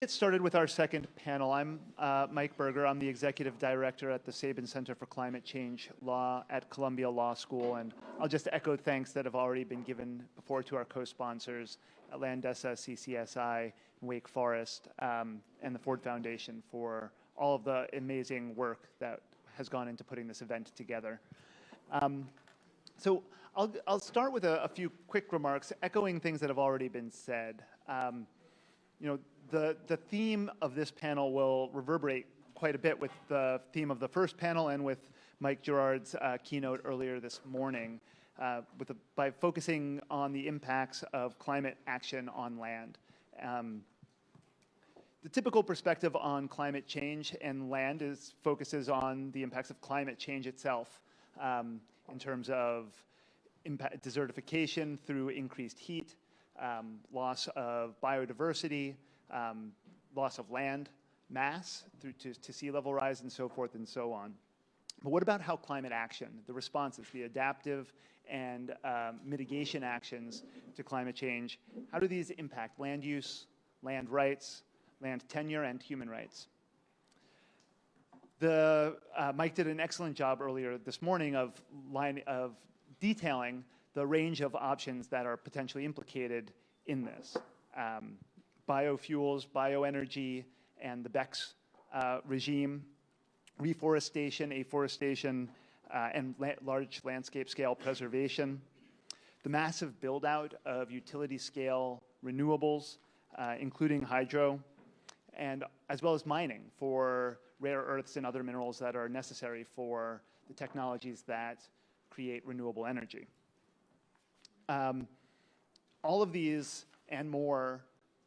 Get started with our second panel. I'm Mike Berger. I'm the executive director at the Sabin Center for Climate Change Law at Columbia Law School, and I'll just echo thanks that have already been given before to our co-sponsors at Landesa, CCSI, Wake Forest, and the Ford Foundation for all of the amazing work that has gone into putting this event together. So I'll start with a few quick remarks, echoing things that have already been said. The theme of this panel will reverberate quite a bit with the theme of the first panel and with Mike Gerard's keynote earlier this morning, by focusing on the impacts of climate action on land. The typical perspective on climate change and land focuses on the impacts of climate change itself in terms of desertification through increased heat, loss of biodiversity, loss of land mass through to sea level rise and so forth and so on. But what about how climate action, the responses, the adaptive and mitigation actions to climate change, how do these impact land use, land rights, land tenure, and human rights? Mike did an excellent job earlier this morning of detailing the range of options that are potentially implicated in this. Biofuels, bioenergy, and the BECS regime, reforestation, afforestation, and large landscape scale preservation, the massive build out of utility scale renewables, including hydro, and as well as mining for rare earths and other minerals that are necessary for the technologies that create renewable energy. All of these and more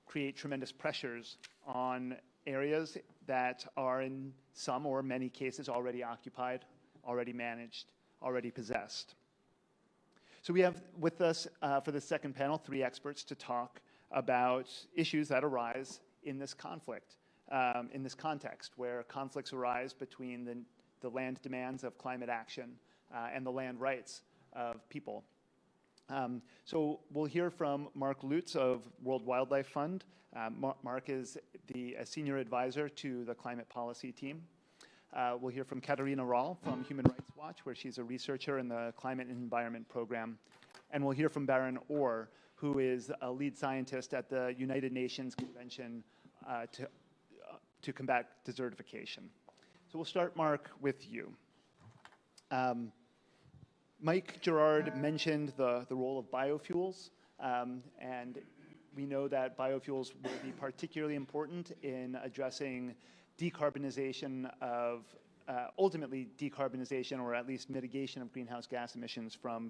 create tremendous pressures on areas that are in some or many cases already occupied, already managed, already possessed. So we have with us for the second panel 3 experts to talk about issues that arise in this conflict, in this context where conflicts arise between the land demands of climate action and the land rights of people. So we'll hear from Mark Lutes of World Wildlife Fund. Mark is a senior advisor to the climate policy team. We'll hear from Katharina Rall from Human Rights Watch, where she's a researcher in the Climate and Environment Program. And we'll hear from Barron, who is a lead scientist at the United Nations Convention to combat desertification. So we'll start, Mark, with you. Mike Gerard mentioned the role of biofuels, and we know that biofuels will be particularly important in addressing decarbonization of, ultimately decarbonization or at least mitigation of greenhouse gas emissions from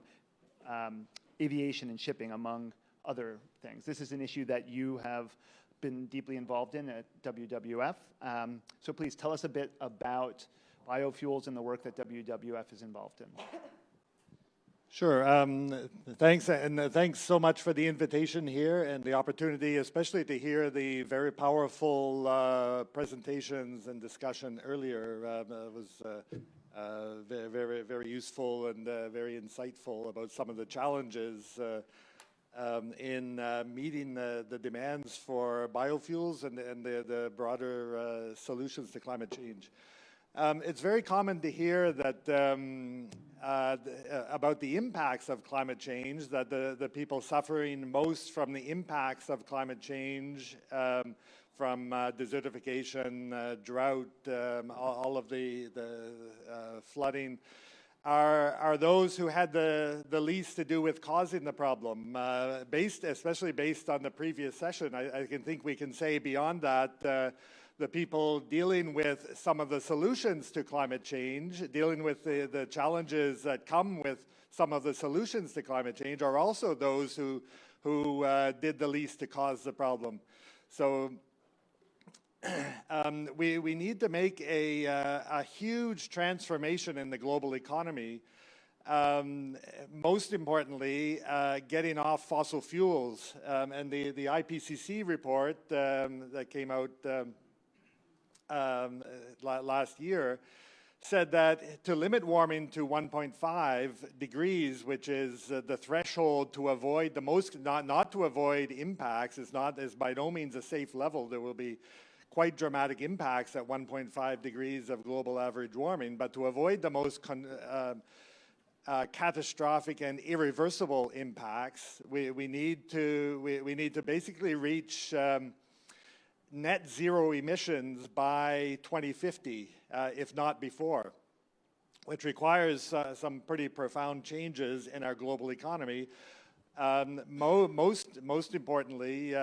aviation and shipping, among other things. This is an issue that you have been deeply involved in at WWF. So please tell us a bit about biofuels and the work that WWF is involved in. Sure. Thanks, and thanks so much for the invitation here and the opportunity, especially to hear the very powerful presentations and discussion earlier. It was very, very useful and very insightful about some of the challenges in meeting the demands for biofuels and the broader solutions to climate change. It's very common to hear that about the impacts of climate change, that the people suffering most from the impacts of climate change, from desertification, drought, all of the flooding, are those who had the least to do with causing the problem. Especially based on the previous session, I think we can say beyond that, the people dealing with some of the solutions to climate change, dealing with the challenges that come with some of the solutions to climate change, are also those who did the least to cause the problem. So we need to make a huge transformation in the global economy. Most importantly, getting off fossil fuels. And the IPCC report that came out last year said that to limit warming to 1.5 degrees, which is the threshold to avoid the most, not to avoid impacts, is by no means a safe level. There will be quite dramatic impacts at 1.5 degrees of global average warming, but to avoid the most catastrophic and irreversible impacts, we need to basically reach net zero emissions by 2050, if not before, which requires some pretty profound changes in our global economy. Most importantly,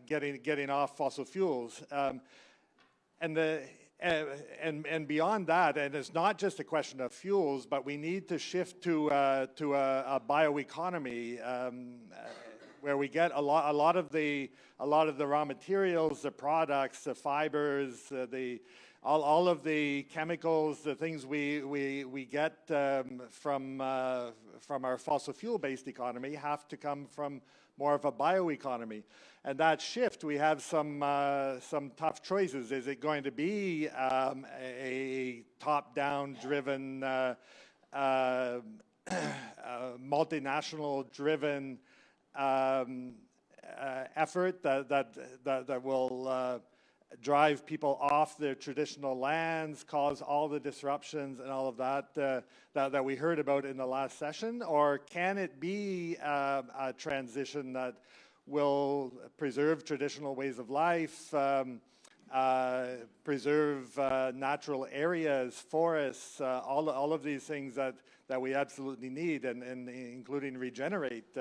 getting off fossil fuels, and beyond that, and it's not just a question of fuels, but we need to shift to a bioeconomy where we get a lot of the raw materials, the products, the fibers, all of the chemicals, the things we get from our fossil fuel-based economy have to come from more of a bioeconomy. And that shift, we have some tough choices. Is it going to be a top-down driven, multinational driven effort that will drive people off their traditional lands, cause all the disruptions and all of that we heard about in the last session? Or can it be a transition that will preserve traditional ways of life, preserve natural areas, forests, all of these things that we absolutely need, and including regenerate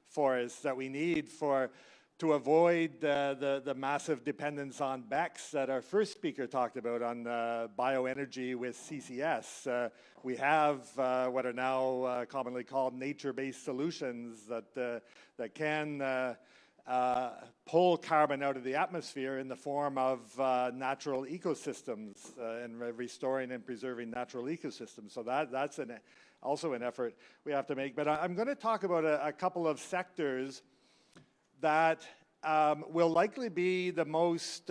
forests that we need to avoid the massive dependence on BECCS that our first speaker talked about on bioenergy with CCS. We have what are now commonly called nature-based solutions that can pull carbon out of the atmosphere in the form of natural ecosystems and restoring and preserving natural ecosystems. So that's also an effort we have to make. But I'm going to talk about a couple of sectors that will likely be the most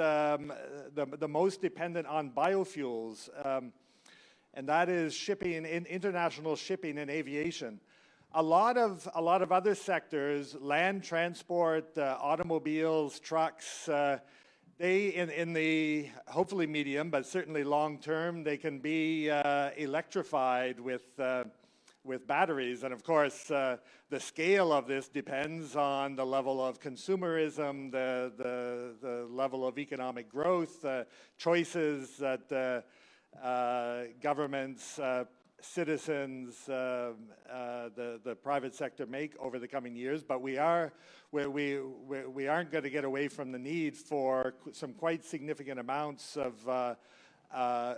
dependent on biofuels, and that is shipping, international shipping and aviation. A lot of other sectors, land transport, automobiles, trucks, they in the hopefully medium, but certainly long term, they can be electrified with batteries. And of course, the scale of this depends on the level of consumerism, the level of economic growth, choices that governments, citizens, the private sector make over the coming years. But we aren't going to get away from the need for some quite significant amounts of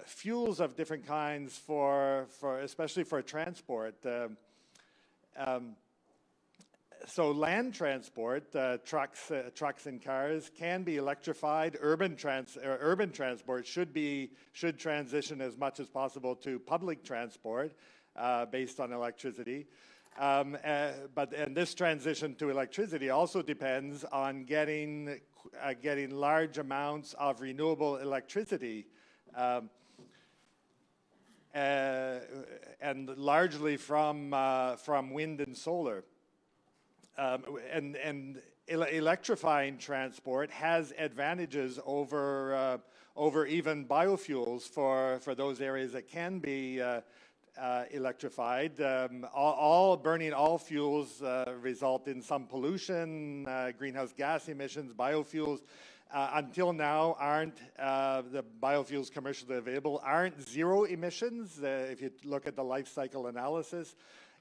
fuels of different kinds for especially for transport. So land transport, trucks and cars can be electrified. Urban transport should transition as much as possible to public transport based on electricity. But this transition to electricity also depends on getting large amounts of renewable electricity. And largely from wind and solar. And electrifying transport has advantages over even biofuels for those areas that can be electrified. Burning all fuels result in some pollution, greenhouse gas emissions. Biofuels until now aren't, the biofuels commercially available aren't zero emissions. If you look at the life cycle analysis,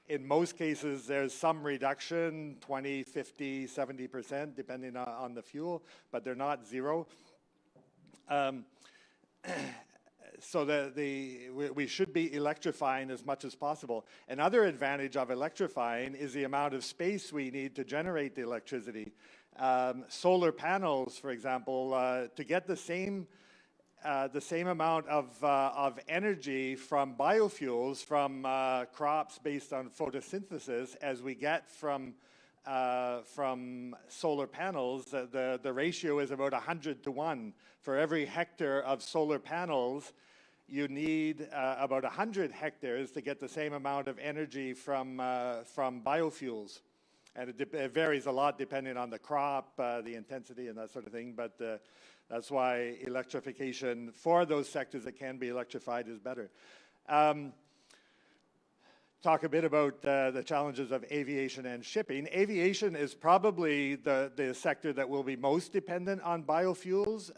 in most cases there's some reduction, 20, 50, 70%, depending on the fuel, but they're not zero. So we should be electrifying as much as possible. Another advantage of electrifying is the amount of space we need to generate the electricity. Solar panels, for example, to get the same amount of energy from biofuels, from crops based on photosynthesis, as we get from solar panels. The ratio is about 100 to 1. For every hectare of solar panels, you need about 100 hectares to get the same amount of energy from biofuels. And it varies a lot depending on the crop, the intensity and that sort of thing, but that's why electrification for those sectors that can be electrified is better. Talk a bit about the challenges of aviation and shipping. Aviation is probably the sector that will be most dependent on biofuels.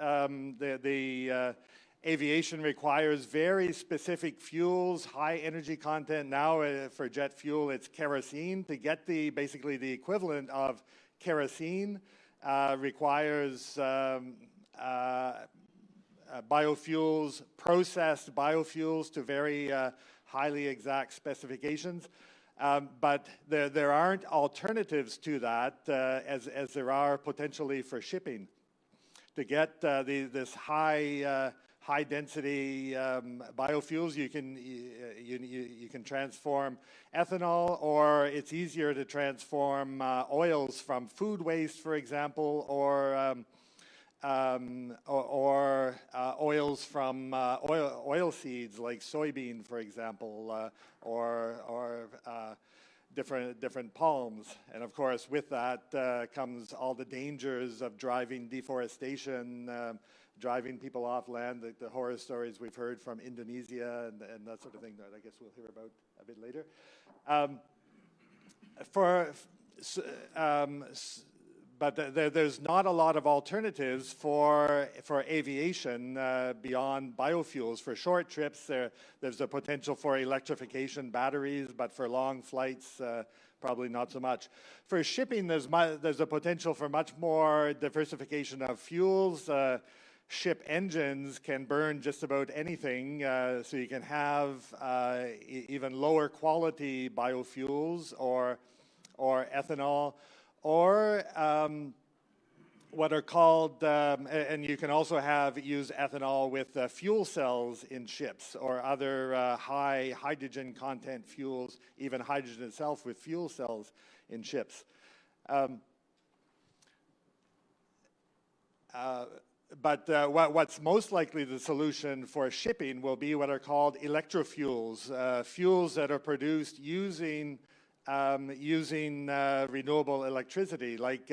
Aviation requires very specific fuels, high energy content. Now for jet fuel, it's kerosene. To get basically the equivalent of kerosene requires biofuels, processed biofuels to very highly exact specifications. But there aren't alternatives to that as there are potentially for shipping. To get this high density biofuels, you can transform ethanol, or it's easier to transform oils from food waste, for example, or oils from oil seeds like soybean, for example, or different palms. And of course, with that comes all the dangers of driving deforestation, driving people off land, the horror stories we've heard from Indonesia and that sort of thing that I guess we'll hear about a bit later. But there's not a lot of alternatives for aviation beyond biofuels. For short trips, there's the potential for electrification batteries, but for long flights, probably not so much. For shipping, there's a potential for much more diversification of fuels. Ship engines can burn just about anything, so you can have even lower quality biofuels or ethanol, or what are called, and you can also use ethanol with fuel cells in ships or other high hydrogen content fuels, even hydrogen itself with fuel cells in ships. But what's most likely the solution for shipping will be what are called electrofuels, fuels that are produced using renewable electricity, like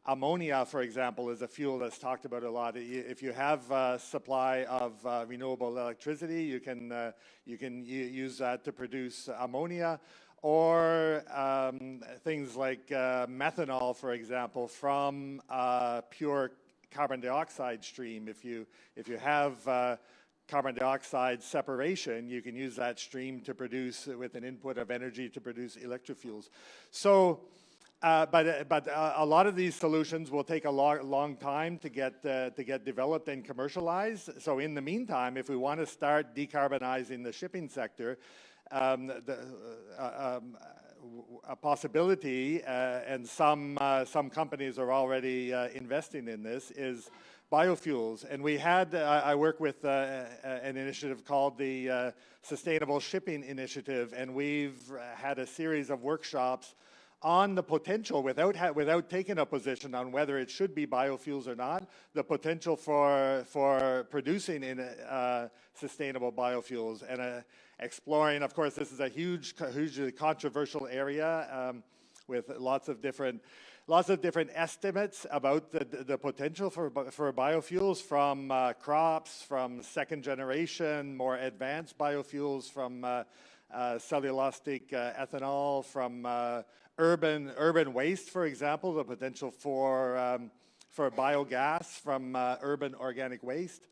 ammonia, for example, is a fuel that's talked about a lot. If you have a supply of renewable electricity, you can use that to produce ammonia, or things like methanol, for example, from pure carbon dioxide stream. If you have carbon dioxide separation, you can use that stream to produce, with an input of energy, to produce electrofuels. So, but a lot of these solutions will take a long time to get developed and commercialized. So in the meantime, if we want to start decarbonizing the shipping sector, a possibility, and some companies are already investing in this, is biofuels. And I work with an initiative called the Sustainable Shipping Initiative, and we've had a series of workshops on the potential, without taking a position on whether it should be biofuels or not, the potential for producing sustainable biofuels, and exploring. Of course, this is a hugely controversial area with lots of different estimates about the potential for biofuels, from crops, from second generation, more advanced biofuels, from cellulosic ethanol, from urban waste, for example, the potential for biogas from urban organic waste.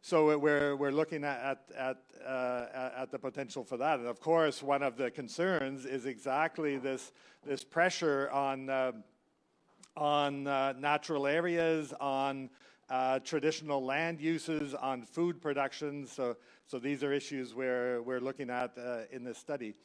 So we're looking at the potential for that. And of course, one of the concerns is exactly this pressure on natural areas, on traditional land uses, on food production. So these are issues we're looking at in this study.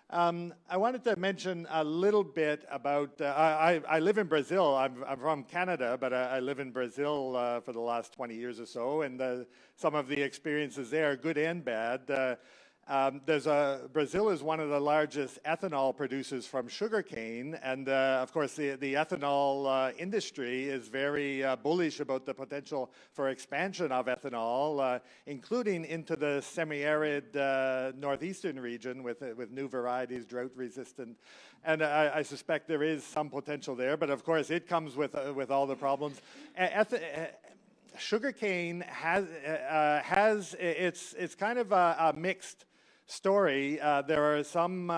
I wanted to mention a little bit about, I live in Brazil. I'm from Canada, but I live in Brazil for the last 20 years or so, and some of the experiences there, good and bad. Brazil is one of the largest ethanol producers from sugarcane, and of course the ethanol industry is very bullish about the potential for expansion of ethanol, including into the semi-arid northeastern region with new varieties, drought-resistant. And I suspect there is some potential there, but of course it comes with all the problems. Sugarcane it's kind of a mixed story. There are some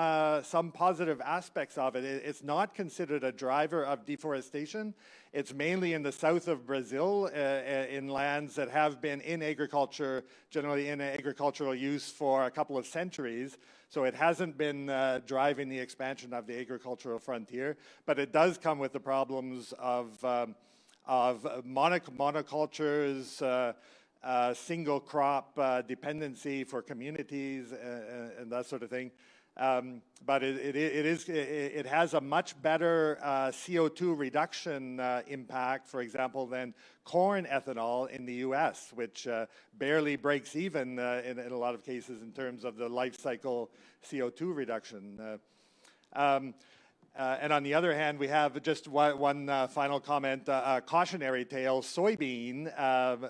positive aspects of it. It's not considered a driver of deforestation. It's mainly in the south of Brazil, in lands that have been in agriculture, generally in agricultural use for a couple of centuries. So it hasn't been driving the expansion of the agricultural frontier, but it does come with the problems of monocultures, single crop dependency for communities and that sort of thing. But it has a much better CO2 reduction impact, for example, than corn ethanol in the US, which barely breaks even in a lot of cases in terms of the life cycle CO2 reduction. And on the other hand, we have just one final comment, cautionary tale, soybean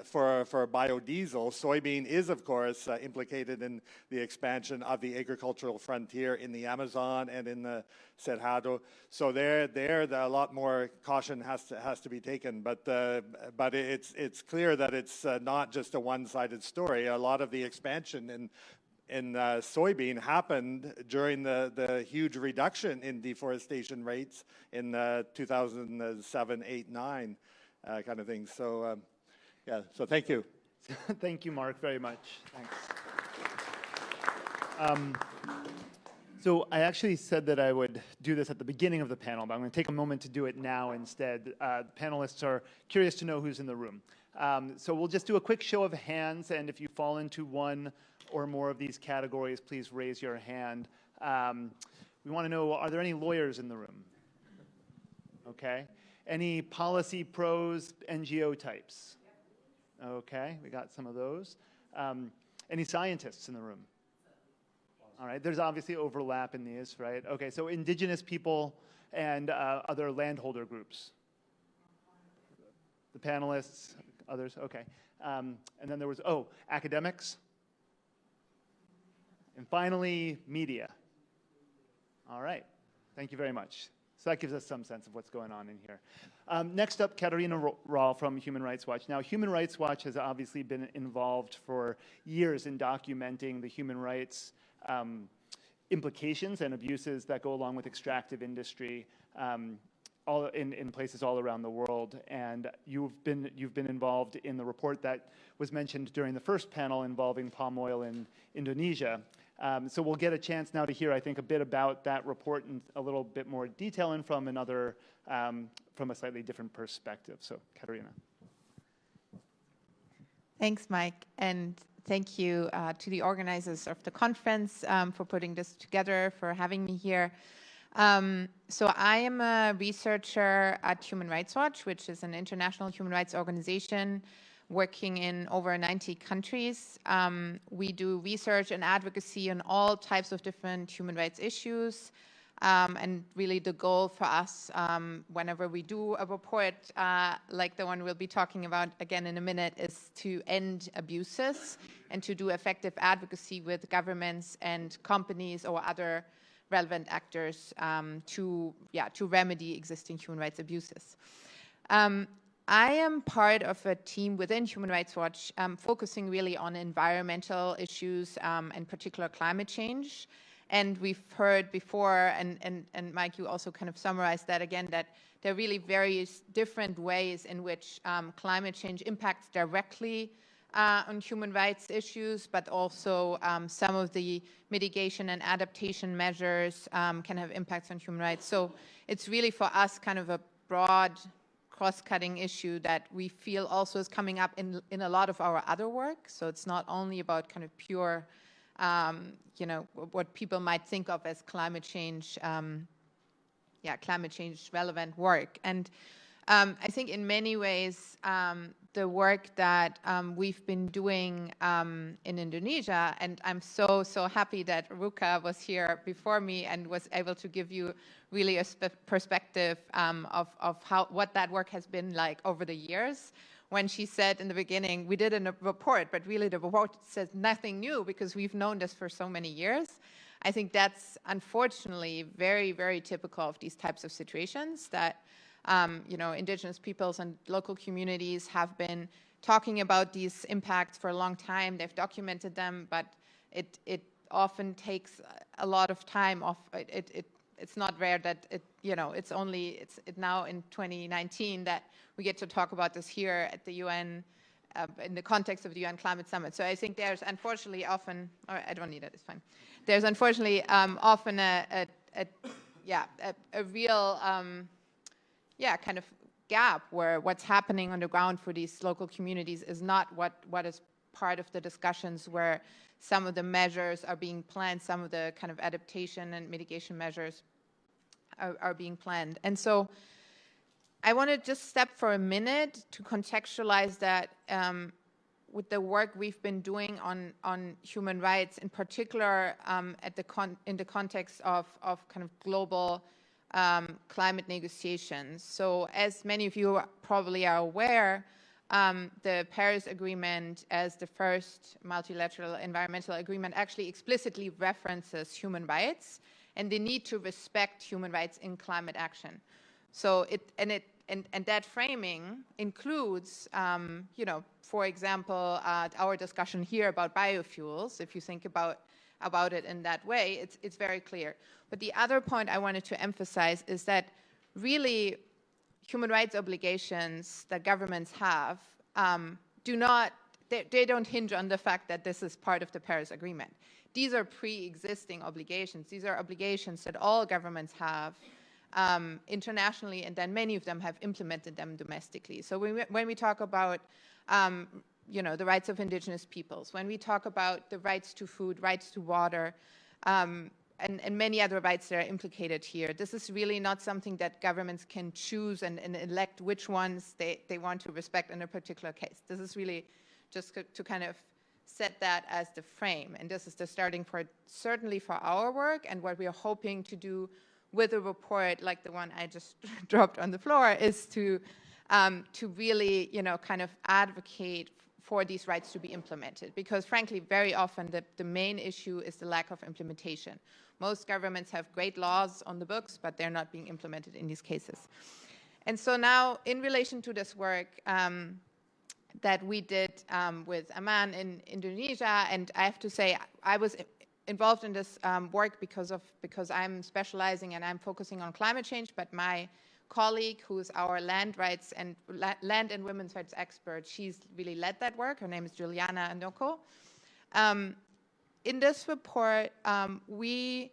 for biodiesel. Soybean is, of course, implicated in the expansion of the agricultural frontier in the Amazon and in the Cerrado. So there a lot more caution has to be taken. But it's clear that it's not just a one-sided story. A lot of the expansion in soybean happened during the huge reduction in deforestation rates in 2007, 8, 9 kind of thing. So, yeah, so thank you. Thank you, Mark, very much. Thanks. So I actually said that I would do this at the beginning of the panel, but I'm going to take a moment to do it now instead. The panelists are curious to know who's in the room. So we'll just do a quick show of hands, and if you fall into one or more of these categories, please raise your hand. We want to know, are there any lawyers in the room? Okay. Any policy pros, NGO types? Okay, we got some of those. Any scientists in the room? All right, there's obviously overlap in these, right? Okay, so Indigenous people and other landholder groups. The panelists, others, okay. And then there was, academics. And finally, media. All right, thank you very much. So that gives us some sense of what's going on in here. Next up, Katharina Rall from Human Rights Watch. Now, Human Rights Watch has obviously been involved for years in documenting the human rights implications and abuses that go along with extractive industry all in places all around the world. And you've been involved in the report that was mentioned during the first panel involving palm oil in Indonesia. So we'll get a chance now to hear, I think, a bit about that report in a little bit more detail and from another, from a slightly different perspective. So, Katharina. Thanks, Mike, and thank you to the organizers of the conference for putting this together, for having me here. So I am a researcher at Human Rights Watch, which is an international human rights organization working in over 90 countries. We do research and advocacy on all types of different human rights issues. And really the goal for us, whenever we do a report like the one we'll be talking about again in a minute, is to end abuses and to do effective advocacy with governments and companies or other relevant actors to remedy existing human rights abuses. I am part of a team within Human Rights Watch focusing really on environmental issues, in particular climate change. And we've heard before, and Mike, you also kind of summarized that again, that there are really various different ways in which climate change impacts directly on human rights issues, but also some of the mitigation and adaptation measures can have impacts on human rights. So it's really for us kind of a broad cross-cutting issue that we feel also is coming up in a lot of our other work. So it's not only about kind of pure, what people might think of as climate change relevant work. And I think in many ways, the work that we've been doing in Indonesia, and I'm so happy that Ruka was here before me and was able to give you really a perspective of what that work has been like over the years. When she said in the beginning, we did a report, but really the report says nothing new because we've known this for so many years. I think that's unfortunately very, very typical of these types of situations that indigenous peoples and local communities have been talking about these impacts for a long time. They've documented them, but it often takes a lot of time off. It's not rare that it's now in 2019 that we get to talk about this here at the UN in the context of the UN Climate Summit. So I think there's unfortunately often, or I don't need it, it's fine. There's unfortunately often a real kind of gap where what's happening on the ground for these local communities is not what is part of the discussions, where some of the measures are being planned, some of the kind of adaptation and mitigation measures are being planned. And so I want to just step for a minute to contextualize that with the work we've been doing on human rights, in particular in the context of kind of global climate negotiations. So as many of you probably are aware, the Paris Agreement, as the first multilateral environmental agreement, actually explicitly references human rights and the need to respect human rights in climate action. So and that framing includes, for example, our discussion here about biofuels. If you think about it in that way, it's very clear. But the other point I wanted to emphasize is that really human rights obligations that governments have they don't hinge on the fact that this is part of the Paris Agreement. These are pre-existing obligations. These are obligations that all governments have internationally, and then many of them have implemented them domestically. So when we talk about the rights of indigenous peoples, when we talk about the rights to food, rights to water, and many other rights that are implicated here, this is really not something that governments can choose and elect which ones they want to respect in a particular case. This is really just to kind of set that as the frame. And this is the starting point, certainly for our work, and what we are hoping to do with a report like the one I just dropped on the floor is to really, kind of advocate for these rights to be implemented. Because frankly, very often the main issue is the lack of implementation. Most governments have great laws on the books, but they're not being implemented in these cases. And so now, in relation to this work that we did with Aman in Indonesia, and I have to say, I was involved in this work because I'm specializing and I'm focusing on climate change, but my colleague, who's our land and women's rights expert, she's really led that work. Her name is Juliana Anoko. In this report, we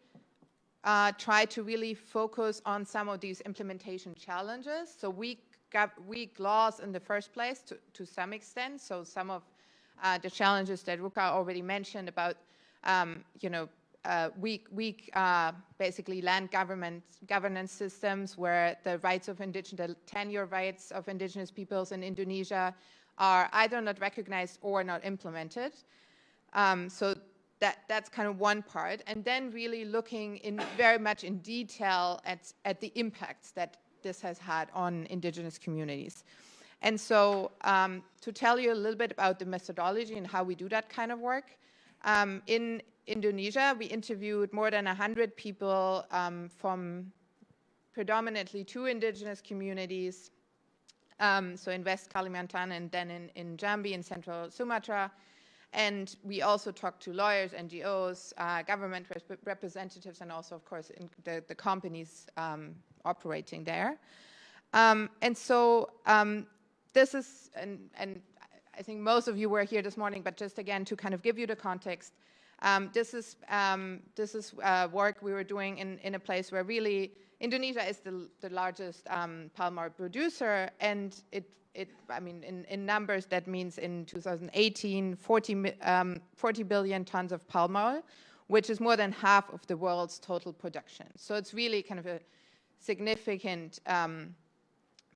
try to really focus on some of these implementation challenges. So weak laws in the first place to some extent. So some of the challenges that Ruka already mentioned about basically land governance systems where the rights of the tenure rights of indigenous peoples in Indonesia are either not recognized or not implemented. So that's kind of one part. And then really looking very much in detail at the impacts that this has had on indigenous communities. And so to tell you a little bit about the methodology and how we do that kind of work, in Indonesia, we interviewed more than 100 people from predominantly 2 indigenous communities, so in West Kalimantan and then in Jambi in central Sumatra. And we also talked to lawyers, NGOs, government representatives, and also, of course, the companies operating there. And so this is, and I think most of you were here this morning, but just again to kind of give you the context, this is work we were doing in a place where really Indonesia is the largest palm oil producer, and in numbers that means in 2018 40 billion tons of palm oil, which is more than half of the world's total production. So it's really kind of a significant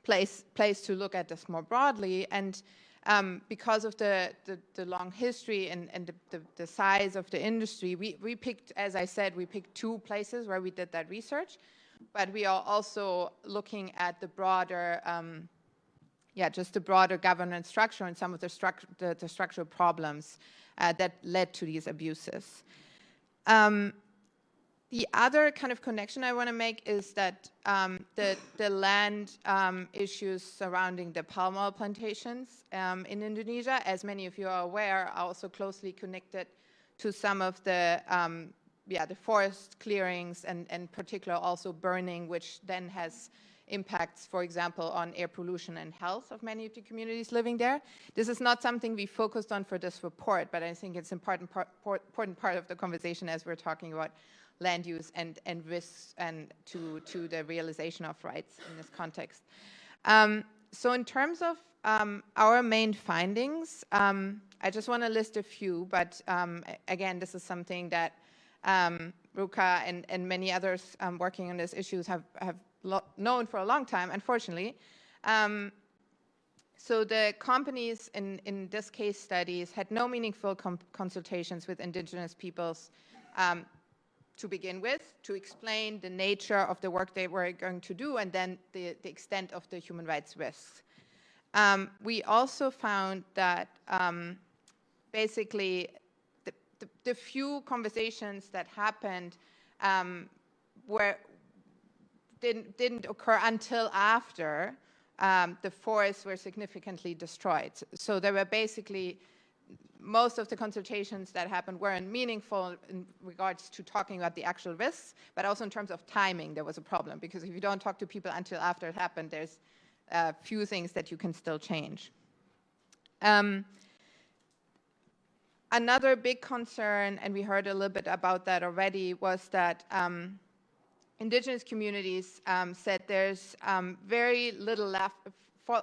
place to look at this more broadly. And because of the long history and the size of the industry, we picked, as I said, we picked 2 places where we did that research, but we are also looking at the broader, just the broader governance structure and some of the structural problems that led to these abuses. The other kind of connection I want to make is that the land issues surrounding the palm oil plantations in Indonesia, as many of you are aware, are also closely connected to some of the forest clearings and particular also burning, which then has impacts, for example, on air pollution and health of many of the communities living there. This is not something we focused on for this report, but I think it's an important part of the conversation as we're talking about land use and risks and to the realization of rights in this context. So in terms of our main findings, I just want to list a few, but again, this is something that Ruka and many others working on these issues have known for a long time, unfortunately. So the companies in this case studies had no meaningful consultations with indigenous peoples to begin with, to explain the nature of the work they were going to do and then the extent of the human rights risks. We also found that basically the few conversations that happened didn't occur until after the forests were significantly destroyed. So there were basically most of the consultations that happened weren't meaningful in regards to talking about the actual risks, but also in terms of timing, there was a problem. Because if you don't talk to people until after it happened, there's a few things that you can still change. Another big concern, and we heard a little bit about that already, was that indigenous communities said there's very little left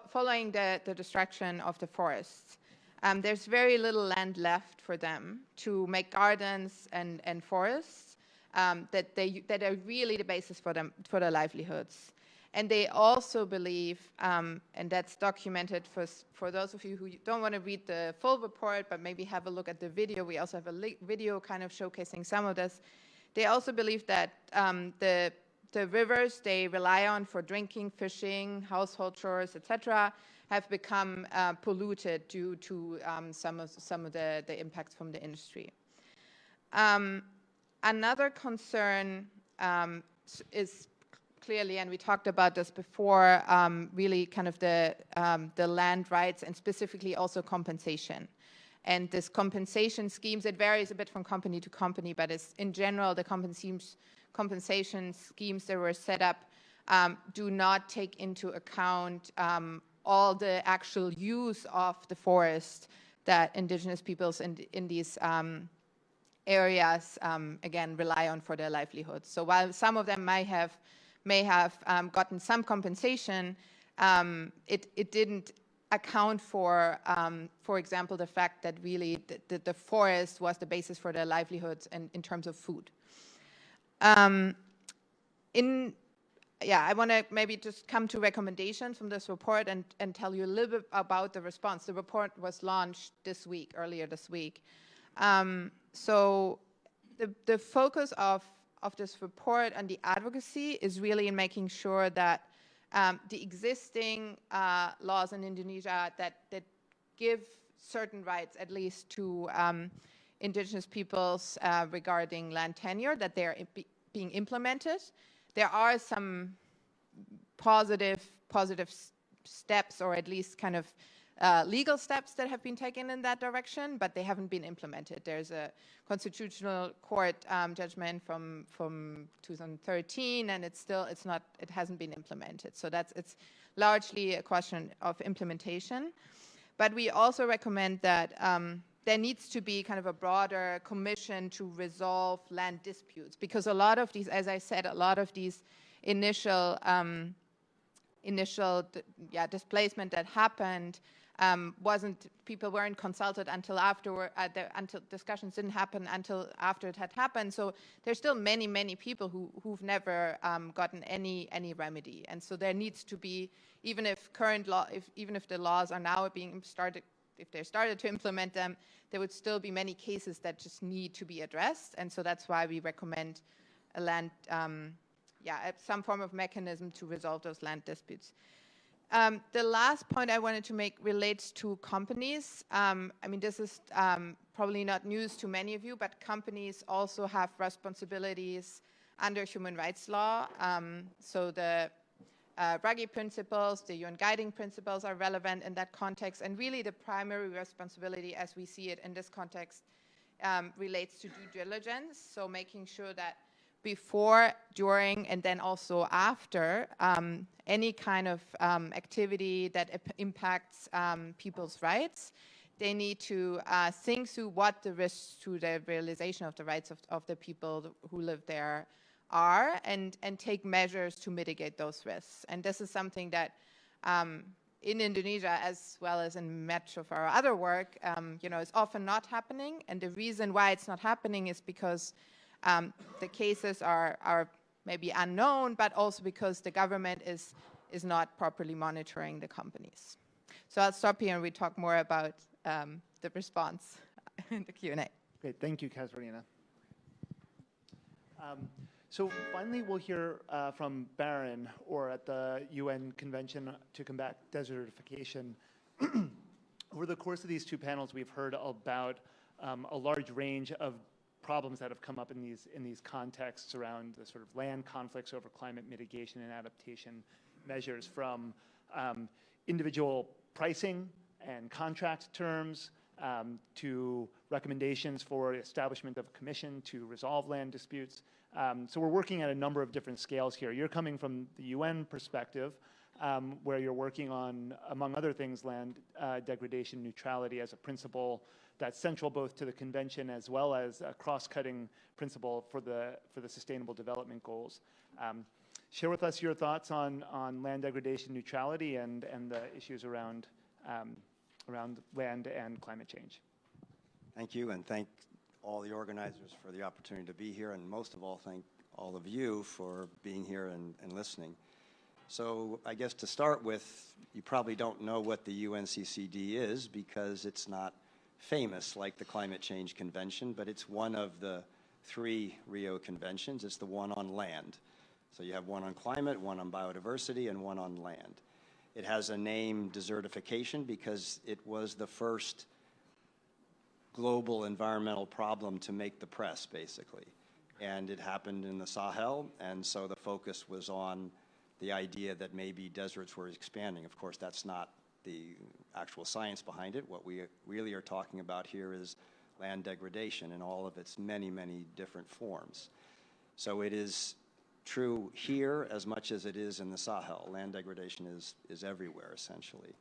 following the destruction of the forests. There's very little land left for them to make gardens and forests that are really the basis for their livelihoods. And they also believe, and that's documented for those of you who don't want to read the full report, but maybe have a look at the video. We also have a video kind of showcasing some of this. They also believe that the rivers they rely on for drinking, fishing, household chores, etc., have become polluted due to some of the impacts from the industry. Another concern is clearly, and we talked about this before, really kind of the land rights and specifically also compensation. And this compensation schemes, it varies a bit from company to company, but it's in general the compensation schemes that were set up do not take into account all the actual use of the forest that indigenous peoples in these areas, again, rely on for their livelihoods. So while some of them may have gotten some compensation, it didn't account for example, the fact that really the forest was the basis for their livelihoods and in terms of food. I want to maybe just come to recommendations from this report and tell you a little bit about the response. The report was launched earlier this week. So the focus of this report and the advocacy is really in making sure that the existing laws in Indonesia that give certain rights, at least to indigenous peoples regarding land tenure, that they're being implemented. There are some positive steps, or at least kind of legal steps that have been taken in that direction, but they haven't been implemented. There's a constitutional court judgment from 2013, and it hasn't been implemented. So it's largely a question of implementation. But we also recommend that there needs to be kind of a broader commission to resolve land disputes, because a lot of these, as I said, a lot of these initial initial displacement that happened, people weren't consulted until afterward, until discussions didn't happen until after it had happened. So there's still many people who've never gotten any remedy. And so there needs to be, even if even if the laws are now being started, if they started to implement them, there would still be many cases that just need to be addressed. And so that's why we recommend a land, some form of mechanism to resolve those land disputes. The last point I wanted to make relates to companies. I mean, this is probably not news to many of you, but companies also have responsibilities under human rights law. So the Ruggie principles, the UN guiding principles are relevant in that context. And really the primary responsibility as we see it in this context relates to due diligence. So making sure that before, during, and then also after any kind of activity that impacts people's rights, they need to think through what the risks to the realization of the rights of the people who live there are, and take measures to mitigate those risks. And this is something that in Indonesia, as well as in much of our other work, is often not happening. And the reason why it's not happening is because the cases are maybe unknown, but also because the government is not properly monitoring the companies. So I'll stop here and we talk more about the response in the Q&A. Great, thank you, Katharina. So finally, we'll hear from Barron, or at the UN Convention to Combat Desertification. Over the course of these two panels, we've heard about a large range of problems that have come up in these contexts around the sort of land conflicts over climate mitigation and adaptation measures, from individual pricing and contract terms to recommendations for establishment of a commission to resolve land disputes. So we're working at a number of different scales here. You're coming from the UN perspective, where you're working on, among other things, land degradation neutrality as a principle that's central both to the convention as well as a cross-cutting principle for the Sustainable Development Goals. Share with us your thoughts on land degradation neutrality and the issues around land and climate change. Thank you, and thank all the organizers for the opportunity to be here, and most of all, thank all of you for being here and listening. So I guess to start with, you probably don't know what the UNCCD is because it's not famous like the Climate Change Convention, but it's one of the 3 Rio conventions. It's the one on land. So you have one on climate, one on biodiversity, and one on land. It has a name, desertification, because it was the first global environmental problem to make the press, basically. And it happened in the Sahel, and so the focus was on the idea that maybe deserts were expanding. Of course, that's not the actual science behind it. What we really are talking about here is land degradation in all of its many different forms. So it is true here as much as it is in the Sahel. Land degradation is everywhere, essentially.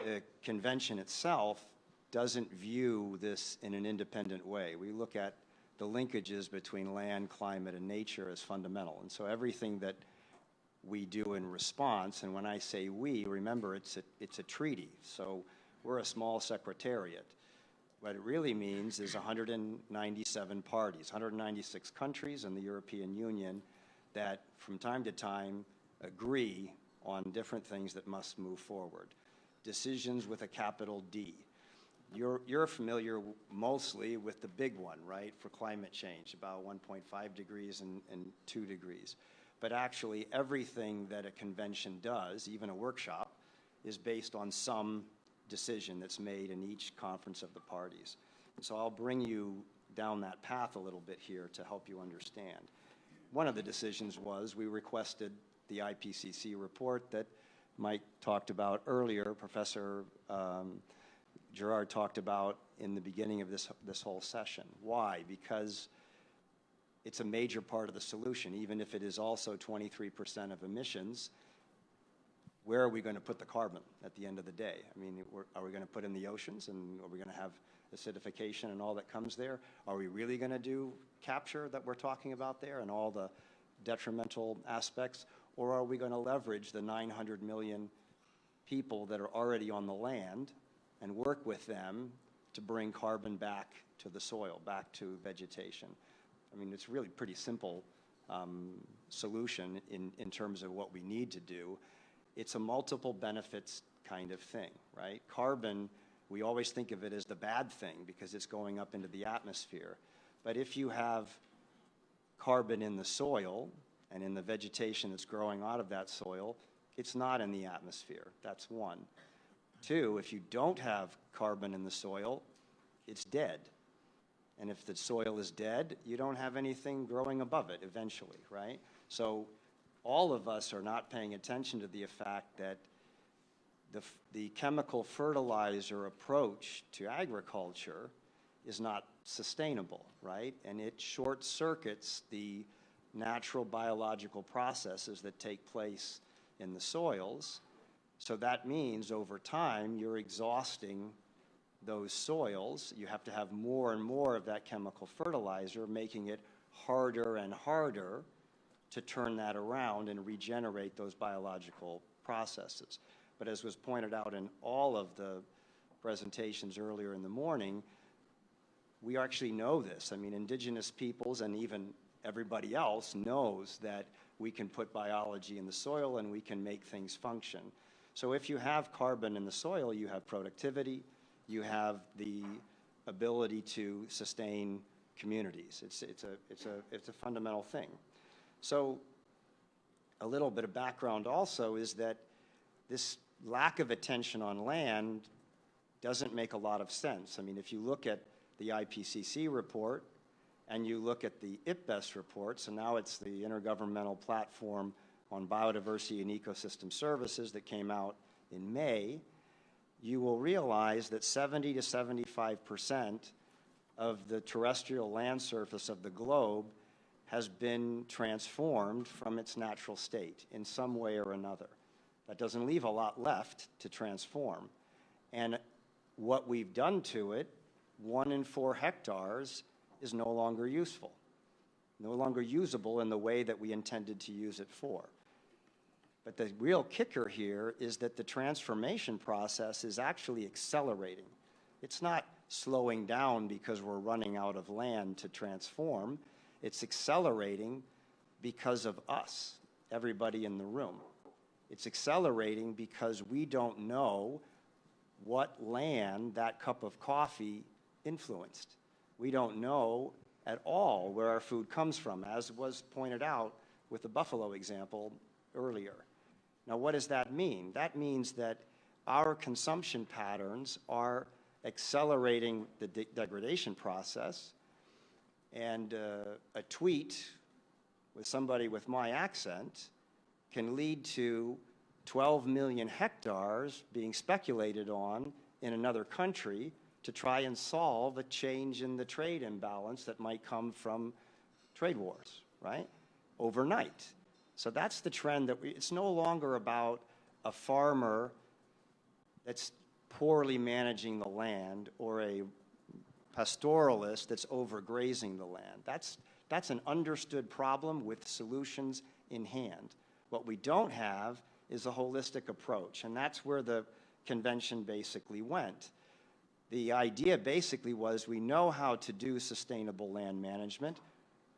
The convention itself doesn't view this in an independent way. We look at the linkages between land, climate, and nature as fundamental. And so everything that we do in response, and when I say we, remember it's a treaty. So we're a small secretariat. What it really means is 197 parties, 196 countries in the European Union that from time to time agree on different things that must move forward. Decisions with a capital D. You're familiar mostly with the big one, right, for climate change, about 1.5 degrees and 2 degrees. But actually everything that a convention does, even a workshop, is based on some decision that's made in each conference of the parties. And so I'll bring you down that path a little bit here to help you understand. One of the decisions was we requested the IPCC report that Mike talked about earlier, Professor Gerard talked about in the beginning of this whole session. Why? Because it's a major part of the solution, even if it is also 23% of emissions. Where are we going to put the carbon at the end of the day? I mean, are we going to put in the oceans, and are we going to have acidification and all that comes there? Are we really going to do capture that we're talking about there and all the detrimental aspects? Or are we going to leverage the 900 million people that are already on the land and work with them to bring carbon back to the soil, back to vegetation? I mean, it's really pretty simple solution in terms of what we need to do. It's a multiple benefits kind of thing, right? Carbon, we always think of it as the bad thing because it's going up into the atmosphere. But if you have carbon in the soil and in the vegetation that's growing out of that soil, it's not in the atmosphere. That's one. Two, if you don't have carbon in the soil, it's dead. And if the soil is dead, you don't have anything growing above it eventually, right? So all of us are not paying attention to the fact that the chemical fertilizer approach to agriculture is not sustainable, right? And it short circuits the natural biological processes that take place in the soils. So that means over time you're exhausting those soils. You have to have more and more of that chemical fertilizer, making it harder and harder to turn that around and regenerate those biological processes. But as was pointed out in all of the presentations earlier in the morning, we actually know this. I mean, Indigenous peoples and even everybody else knows that we can put biology in the soil and we can make things function. So if you have carbon in the soil, you have productivity, you have the ability to sustain communities. It's a fundamental thing. So a little bit of background also is that this lack of attention on land doesn't make a lot of sense. I mean, if you look at the IPCC report and you look at the IPBES report, so now it's the Intergovernmental Platform on Biodiversity and Ecosystem Services that came out in May, you will realize that 70 to 75% of the terrestrial land surface of the globe has been transformed from its natural state in some way or another. That doesn't leave a lot left to transform. And what we've done to it, 1 in 4 hectares is no longer useful, no longer usable in the way that we intended to use it for. But the real kicker here is that the transformation process is actually accelerating. It's not slowing down because we're running out of land to transform. It's accelerating because of us, everybody in the room. It's accelerating because we don't know what land that cup of coffee influenced. We don't know at all where our food comes from, as was pointed out with the buffalo example earlier. Now, what does that mean? That means that our consumption patterns are accelerating the degradation process, and a tweet with somebody with my accent can lead to 12 million hectares being speculated on in another country to try and solve a change in the trade imbalance that might come from trade wars, right? Overnight. So that's the trend that it's no longer about a farmer that's poorly managing the land or a pastoralist that's overgrazing the land. That's an understood problem with solutions in hand. What we don't have is a holistic approach, and that's where the convention basically went. The idea basically was we know how to do sustainable land management,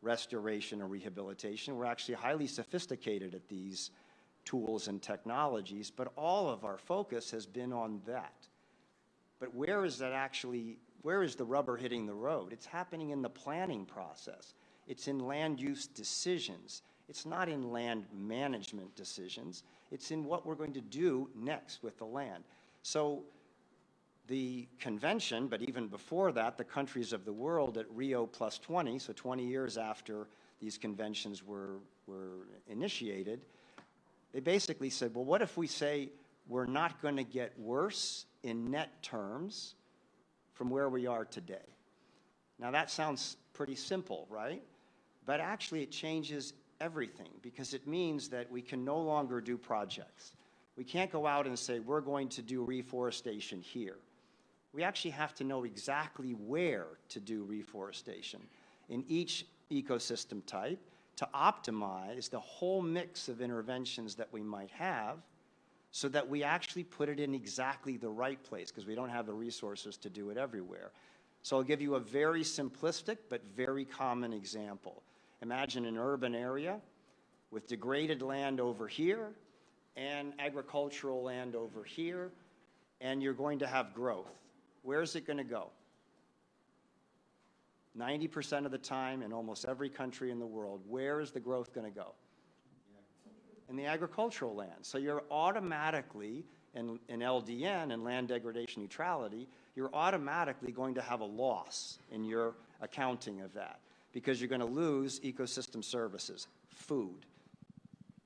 restoration and rehabilitation. We're actually highly sophisticated at these tools and technologies, but all of our focus has been on that. But where is the rubber hitting the road? It's happening in the planning process. It's in land use decisions. It's not in land management decisions. It's in what we're going to do next with the land. So the convention, but even before that, the countries of the world at Rio plus 20, so 20 years after these conventions were initiated, they basically said, well, what if we say we're not going to get worse in net terms from where we are today? Now that sounds pretty simple, right? But actually it changes everything, because it means that we can no longer do projects. We can't go out and say we're going to do reforestation here. We actually have to know exactly where to do reforestation in each ecosystem type, to optimize the whole mix of interventions that we might have so that we actually put it in exactly the right place, because we don't have the resources to do it everywhere. So I'll give you a very simplistic but very common example. Imagine an urban area with degraded land over here and agricultural land over here, and you're going to have growth. Where is it going to go? 90% of the time in almost every country in the world, where is the growth going to go? In the agricultural land. So you're automatically, in LDN, in land degradation neutrality, you're automatically going to have a loss in your accounting of that, because you're going to lose ecosystem services, food,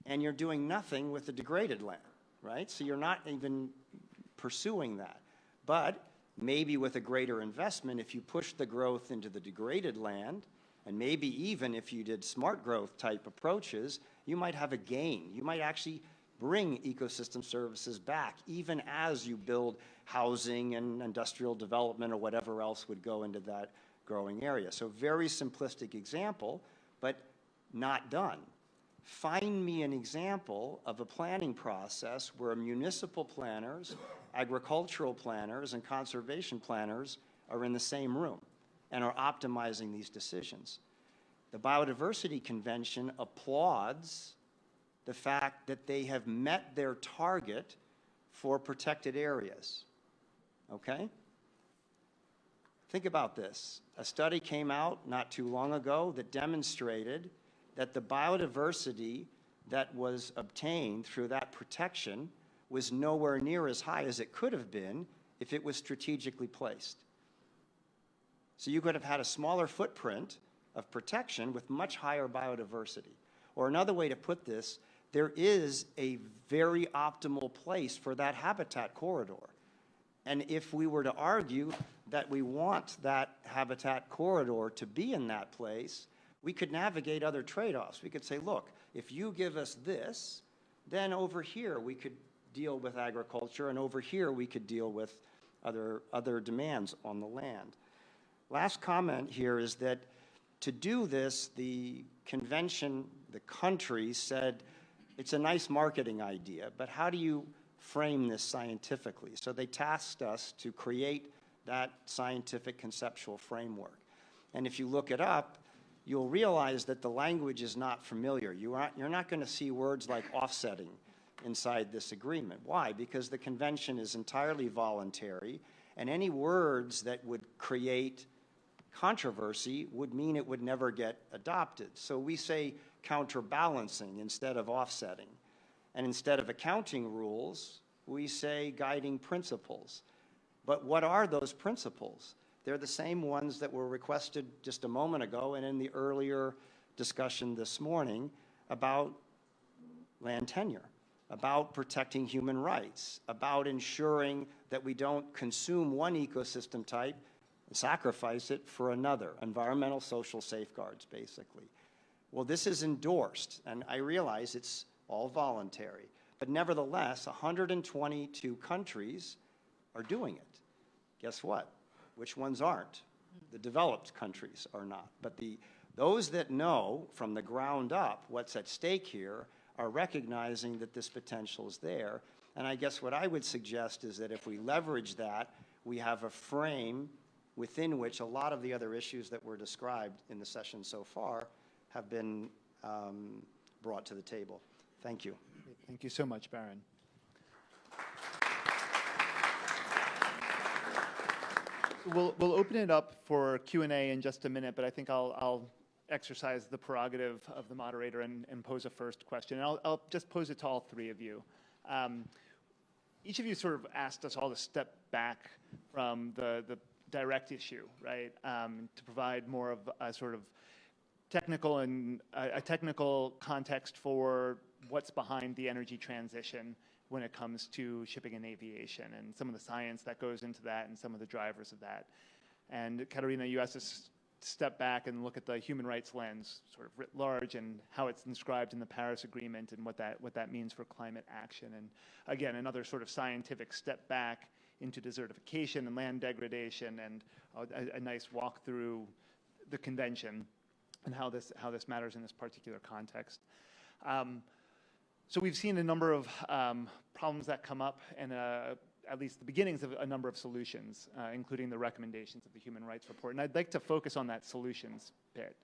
and you're doing nothing with the degraded land, right? So you're not even pursuing that. But maybe with a greater investment, if you push the growth into the degraded land, and maybe even if you did smart growth type approaches, you might have a gain. You might actually bring ecosystem services back, even as you build housing and industrial development or whatever else would go into that growing area. So very simplistic example, but not done. Find me an example of a planning process where municipal planners, agricultural planners, and conservation planners are in the same room and are optimizing these decisions. The Biodiversity Convention applauds the fact that they have met their target for protected areas, okay? Think about this. A study came out not too long ago that demonstrated that the biodiversity that was obtained through that protection was nowhere near as high as it could have been if it was strategically placed. So you could have had a smaller footprint of protection with much higher biodiversity. Or another way to put this, there is a very optimal place for that habitat corridor. And if we were to argue that we want that habitat corridor to be in that place, we could navigate other trade-offs. We could say, look, if you give us this, then over here we could deal with agriculture, and over here we could deal with other demands on the land. Last comment here is that to do this, the convention, the country said, it's a nice marketing idea, but how do you frame this scientifically? So they tasked us to create that scientific conceptual framework. And if you look it up, you'll realize that the language is not familiar. You're not going to see words like offsetting inside this agreement. Why? Because the convention is entirely voluntary, and any words that would create controversy would mean it would never get adopted. So we say counterbalancing instead of offsetting. And instead of accounting rules, we say guiding principles. But what are those principles? They're the same ones that were requested just a moment ago and in the earlier discussion this morning about land tenure, about protecting human rights, about ensuring that we don't consume one ecosystem type and sacrifice it for another, environmental social safeguards, basically. Well, this is endorsed, and I realize it's all voluntary, but nevertheless, 122 countries are doing it. Guess what? Which ones aren't? The developed countries are not. But those that know from the ground up what's at stake here are recognizing that this potential is there. And I guess what I would suggest is that if we leverage that, we have a frame within which a lot of the other issues that were described in the session so far have been brought to the table. Thank you. Thank you so much, Barron. We'll open it up for Q&A in just a minute, but I think I'll exercise the prerogative of the moderator and pose a first question. And I'll just pose it to all three of you. Each of you sort of asked us all to step back from the direct issue, right, to provide more of a sort of technical and a technical context for what's behind the energy transition when it comes to shipping and aviation and some of the science that goes into that and some of the drivers of that. And Katharina, you asked us to step back and look at the human rights lens sort of writ large and how it's inscribed in the Paris Agreement and what that means for climate action. And again, another sort of scientific step back into desertification and land degradation and a nice walk through the convention. and how this matters in this particular context. So we've seen a number of problems that come up, and at least the beginnings of a number of solutions, including the recommendations of the Human Rights Report. And I'd like to focus on that solutions bit.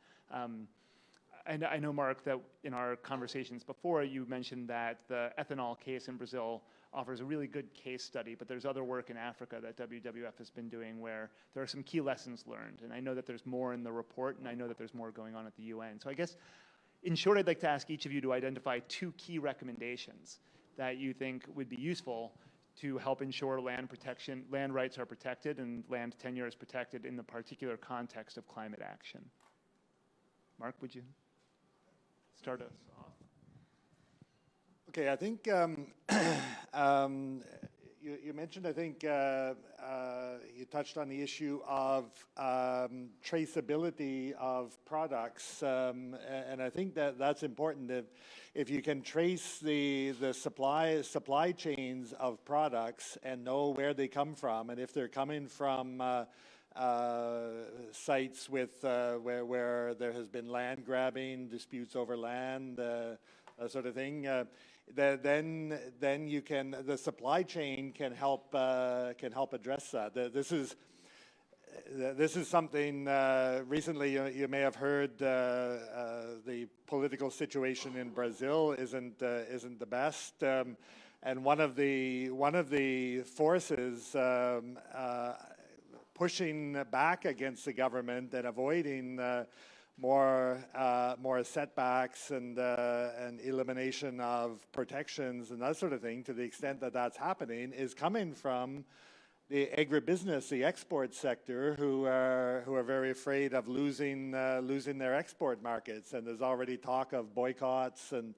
And I know, Mark, that in our conversations before, you mentioned that the ethanol case in Brazil offers a really good case study, but there's other work in Africa that WWF has been doing where there are some key lessons learned. And I know that there's more in the report, and I know that there's more going on at the UN. So I guess, in short, I'd like to ask each of you to identify 2 key recommendations that you think would be useful to help ensure land rights are protected and land tenure is protected in the particular context of climate action. Mark, would you start us off? Okay, I think you mentioned, I think you touched on the issue of traceability of products, and I think that that's important. If you can trace the supply chains of products and know where they come from, and if they're coming from sites with where there has been land grabbing, disputes over land, that sort of thing, then you can, the supply chain can help address that. This is something recently you may have heard. The political situation in Brazil isn't the best, and one of the forces pushing back against the government and avoiding more setbacks and elimination of protections and that sort of thing, to the extent that that's happening, is coming from the agribusiness, the export sector, who are very afraid of losing their export markets. And there's already talk of boycotts and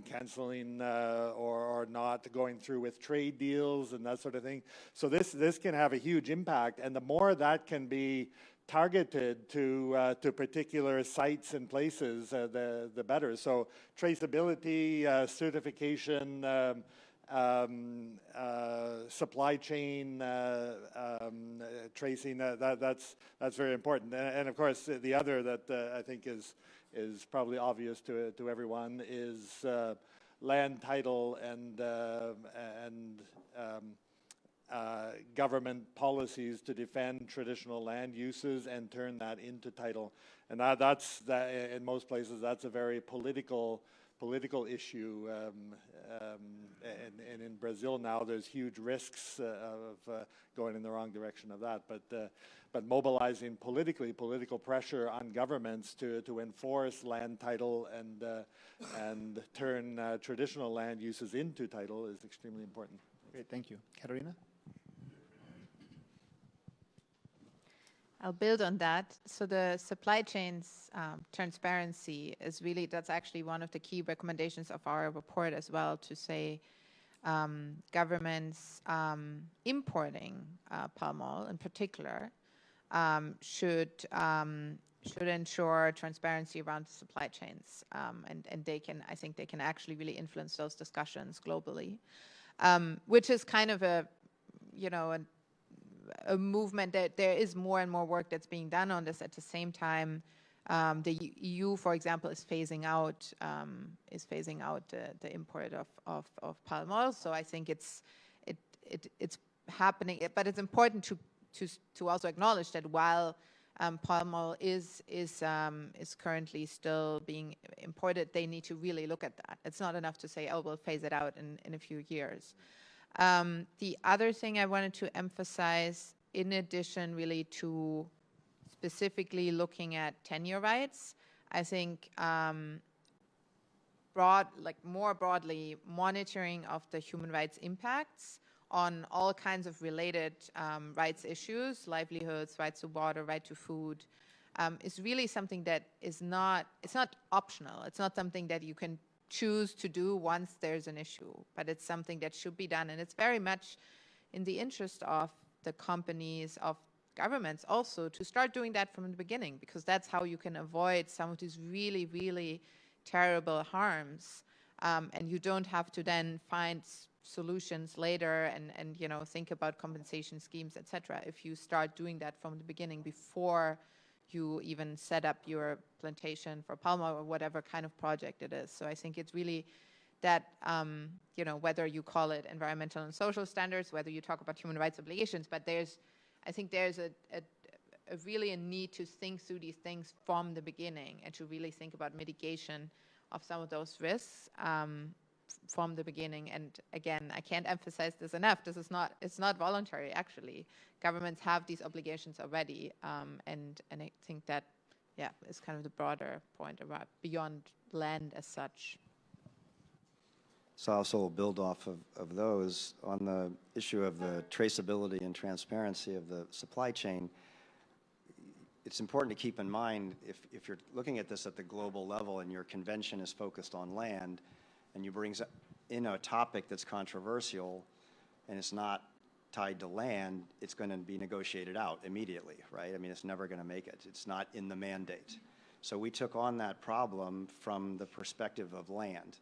canceling or not going through with trade deals and that sort of thing. So this can have a huge impact, and the more that can be targeted to particular sites and places, the better. So traceability, certification, supply chain tracing, that's very important. And of course, the other that I think is probably obvious to everyone is land title and government policies to defend traditional land uses and turn that into title. And that's in most places, that's a very political issue. And in Brazil now, there's huge risks of going in the wrong direction of that. But mobilizing political pressure on governments to enforce land title and turn traditional land uses into title is extremely important. Great, thank you. Katharina? I'll build on that. So the supply chains transparency is really, that's actually one of the key recommendations of our report as well, to say governments importing palm oil in particular should ensure transparency around the supply chains, and they can, I think they can actually really influence those discussions globally, which is kind of a movement that there is more and more work that's being done on this. At the same time, the EU, for example, is phasing out the import of palm oil. So I think it's happening, but it's important to also acknowledge that while palm oil is currently still being imported, they need to really look at that. It's not enough to say, oh, we'll phase it out in a few years. The other thing I wanted to emphasize, in addition really to specifically looking at tenure rights, I think more broadly, monitoring of the human rights impacts on all kinds of related rights issues, livelihoods, rights to water, right to food, is really something that it's not optional. It's not something that you can choose to do once there's an issue, but it's something that should be done. And it's very much in the interest of the companies, of governments also, to start doing that from the beginning, because that's how you can avoid some of these really, really terrible harms. And you don't have to then find solutions later and think about compensation schemes, etc. if you start doing that from the beginning before you even set up your plantation for palm oil or whatever kind of project it is. So I think it's really that, you know, whether you call it environmental and social standards, whether you talk about human rights obligations, but I think there's really a need to think through these things from the beginning and to really think about mitigation of some of those risks from the beginning. And again, I can't emphasize this enough. It's not voluntary, actually. Governments have these obligations already. And I think that, yeah, is kind of the broader point about beyond land as such. So I'll also build off of those on the issue of the traceability and transparency of the supply chain. It's important to keep in mind, if you're looking at this at the global level and your convention is focused on land, and you bring in a topic that's controversial and it's not tied to land, it's going to be negotiated out immediately, right? I mean, it's never going to make it. It's not in the mandate. So we took on that problem from the perspective of land.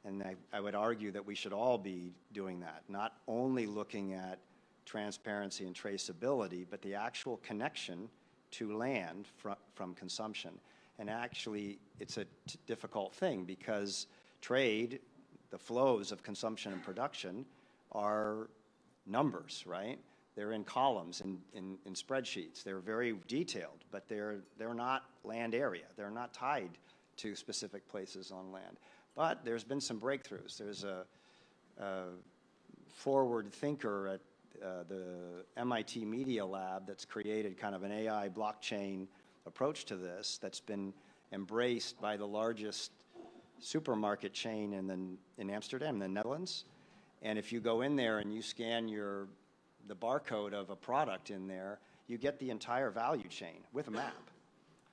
And I would argue that we should all be doing that, not only looking at transparency and traceability, but the actual connection to land from consumption. And actually, it's a difficult thing because trade, the flows of consumption and production are numbers, right? They're in columns, in spreadsheets. They're very detailed, but they're not land area. They're not tied to specific places on land. But there's been some breakthroughs. There's a forward thinker at the MIT Media Lab that's created kind of an AI blockchain approach to this that's been embraced by the largest supermarket chain in Amsterdam, the Netherlands. And if you go in there and you scan the barcode of a product in there, you get the entire value chain with a map.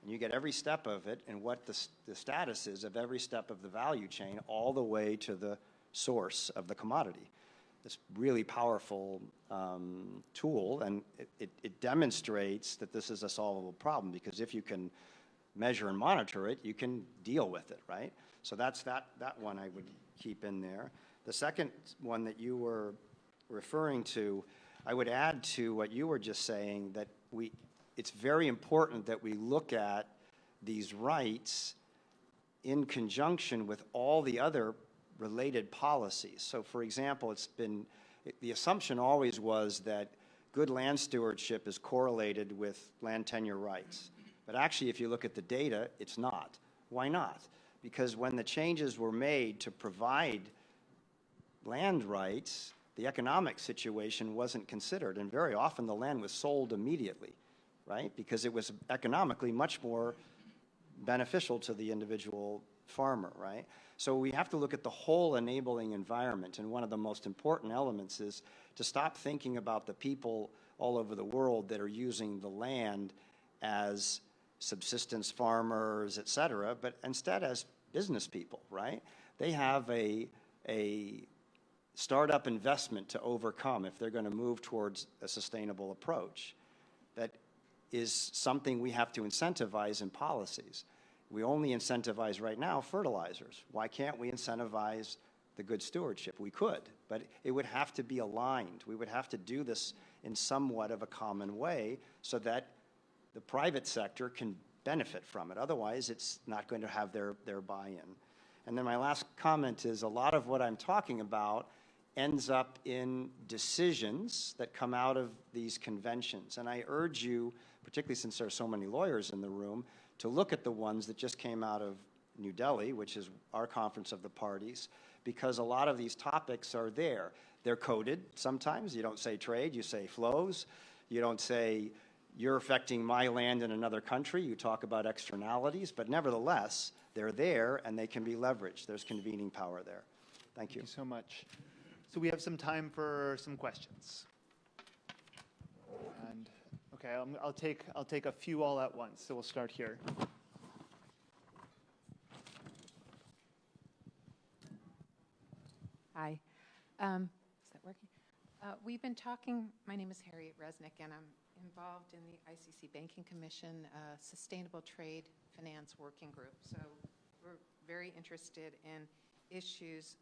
And you get every step of it and what the status is of every step of the value chain all the way to the source of the commodity. This really powerful tool, and it demonstrates that this is a solvable problem, because if you can measure and monitor it, you can deal with it, right? So that's that one I would keep in there. The second one that you were referring to, I would add to what you were just saying, that it's very important that we look at these rights in conjunction with all the other related policies. So for example, the assumption always was that good land stewardship is correlated with land tenure rights. But actually, if you look at the data, it's not. Why not? Because when the changes were made to provide land rights, the economic situation wasn't considered, and very often the land was sold immediately, right? Because it was economically much more beneficial to the individual farmer, right? So we have to look at the whole enabling environment, and one of the most important elements is to stop thinking about the people all over the world that are using the land as subsistence farmers, et cetera, but instead as business people, right? They have a startup investment to overcome if they're going to move towards a sustainable approach. That is something we have to incentivize in policies. We only incentivize right now fertilizers. Why can't we incentivize the good stewardship? We could, but it would have to be aligned. We would have to do this in somewhat of a common way so that the private sector can benefit from it. Otherwise, it's not going to have their buy-in. And then my last comment is a lot of what I'm talking about ends up in decisions that come out of these conventions. And I urge you, particularly since there are so many lawyers in the room, to look at the ones that just came out of New Delhi, which is our conference of the parties, because a lot of these topics are there. They're coded sometimes. You don't say trade, you say flows. You don't say you're affecting my land in another country. You talk about externalities, but nevertheless, they're there and they can be leveraged. There's convening power there. Thank you. Thank you so much. So we have some time for some questions. And okay, I'll take a few all at once. So we'll start here. Hi. Is that working? We've been talking, my name is Harriet Resnick, and I'm involved in the ICC Banking Commission Sustainable Trade Finance Working Group. So we're very interested in issues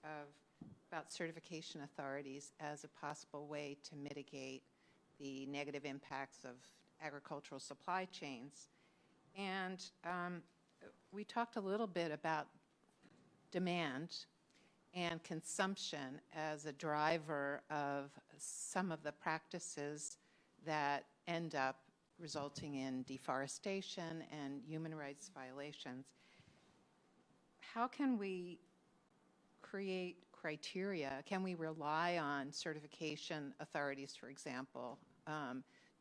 about certification authorities as a possible way to mitigate the negative impacts of agricultural supply chains. And we talked a little bit about demand and consumption as a driver of some of the practices that end up resulting in deforestation and human rights violations. How can we create criteria? Can we rely on certification authorities, for example,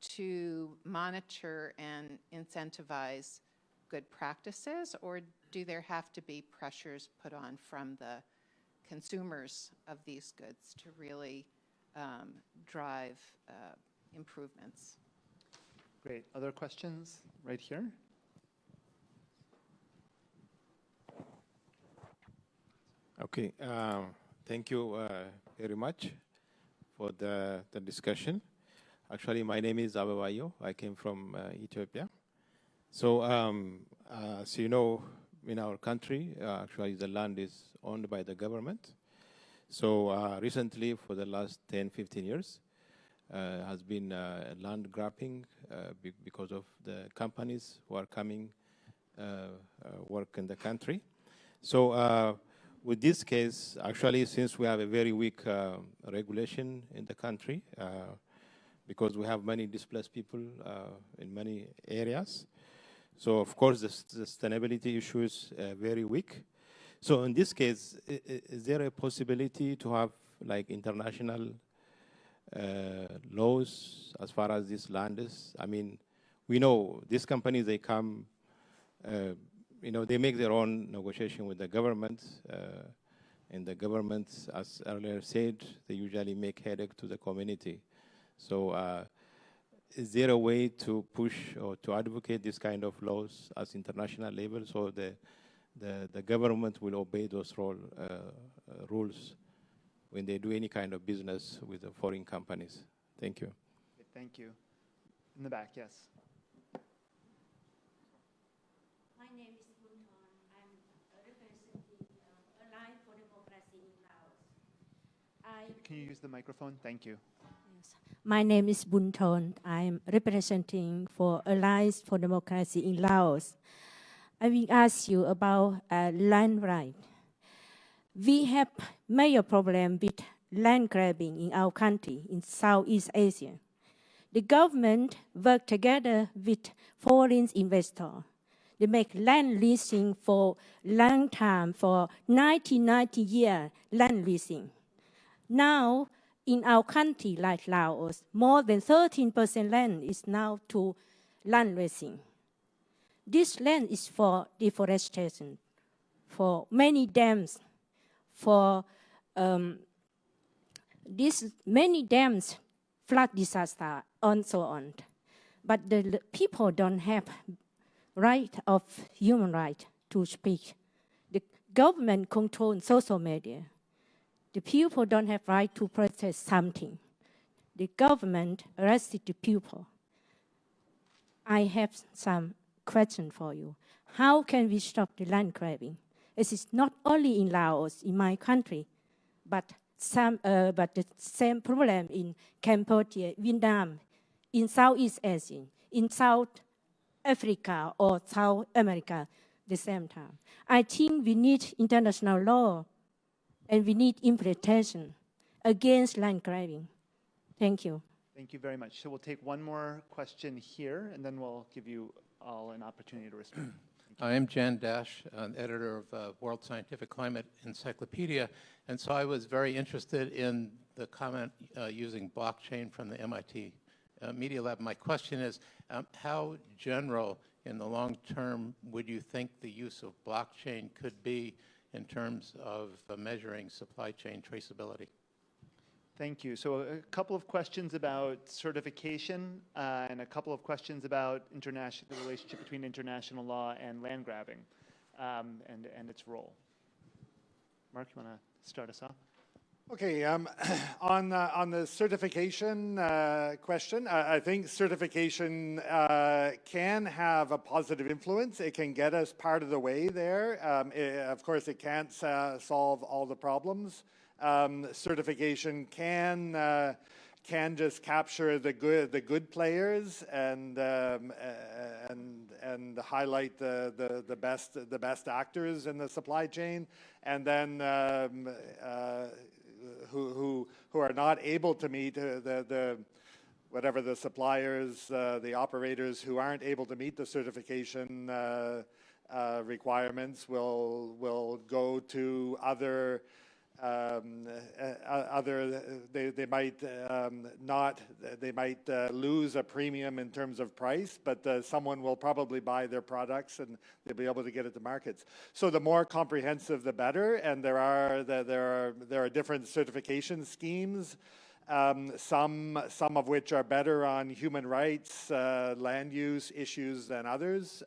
to monitor and incentivize good practices, or do there have to be pressures put on from the consumers of these goods to really drive improvements? Great. Other questions right here? Okay. Thank you very much for the discussion. Actually, my name is Ababayo. I came from Ethiopia. So, as you know, in our country, actually the land is owned by the government. So recently, for the last 10, 15 years, has been land grabbing because of the companies who are coming work in the country. So with this case, actually, since we have a very weak regulation in the country, because we have many displaced people in many areas, so of course the sustainability issue is very weak. So in this case, is there a possibility to have like international laws as far as this land is? I mean, we know these companies, they come, you know, they make their own negotiation with the government, and the government, as earlier said, they usually make headache to the community. So is there a way to push or to advocate this kind of laws as international level so the government will obey those rules when they do any kind of business with the foreign companies? Thank you. Thank you. In the back, yes. My name is Bunthon. I'm representing Alliance for Democracy in Laos. Can you use the microphone? Thank you. Yes. My name is Bunthon. I'm representing for Alliance for Democracy in Laos. I will ask you about land right. We have major problem with land grabbing in our country, in Southeast Asia. The government work together with foreign investors. They make land leasing for long time, for 90 years land leasing. Now, in our country like Laos, more than 13% land is now to land leasing. This land is for deforestation, for many dams, for many dams, flood disaster, and so on. But the people don't have right of human right to speak. The government controls social media. The people don't have right to protest something. The government arrested the people. I have some question for you. How can we stop the land grabbing? It is not only in Laos, in my country, but the same problem in Cambodia, Vietnam, in Southeast Asia, in South Africa or South America, the same time. I think we need international law and we need implementation against land grabbing. Thank you. Thank you very much. So we'll take one more question here, and then we'll give you all an opportunity to respond. I am Jan Dash, an editor of World Scientific Climate Encyclopedia, and so I was very interested in the comment using blockchain from the MIT Media Lab. My question is, how general in the long term would you think the use of blockchain could be in terms of measuring supply chain traceability? Thank you. So a couple of questions about certification and a couple of questions about the relationship between international law and land grabbing and its role. Mark, you want to start us off? Okay, on the certification question, I think certification can have a positive influence. It can get us part of the way there. Of course, it can't solve all the problems. Certification can can just capture the good players and highlight the best actors in the supply chain, and then who are not able to meet whatever the suppliers, the operators who aren't able to meet the certification requirements will go to other. They might lose a premium in terms of price, but someone will probably buy their products and they'll be able to get it to markets. So the more comprehensive, the better. And there are different certification schemes. Some of which are better on human rights, land use issues than others.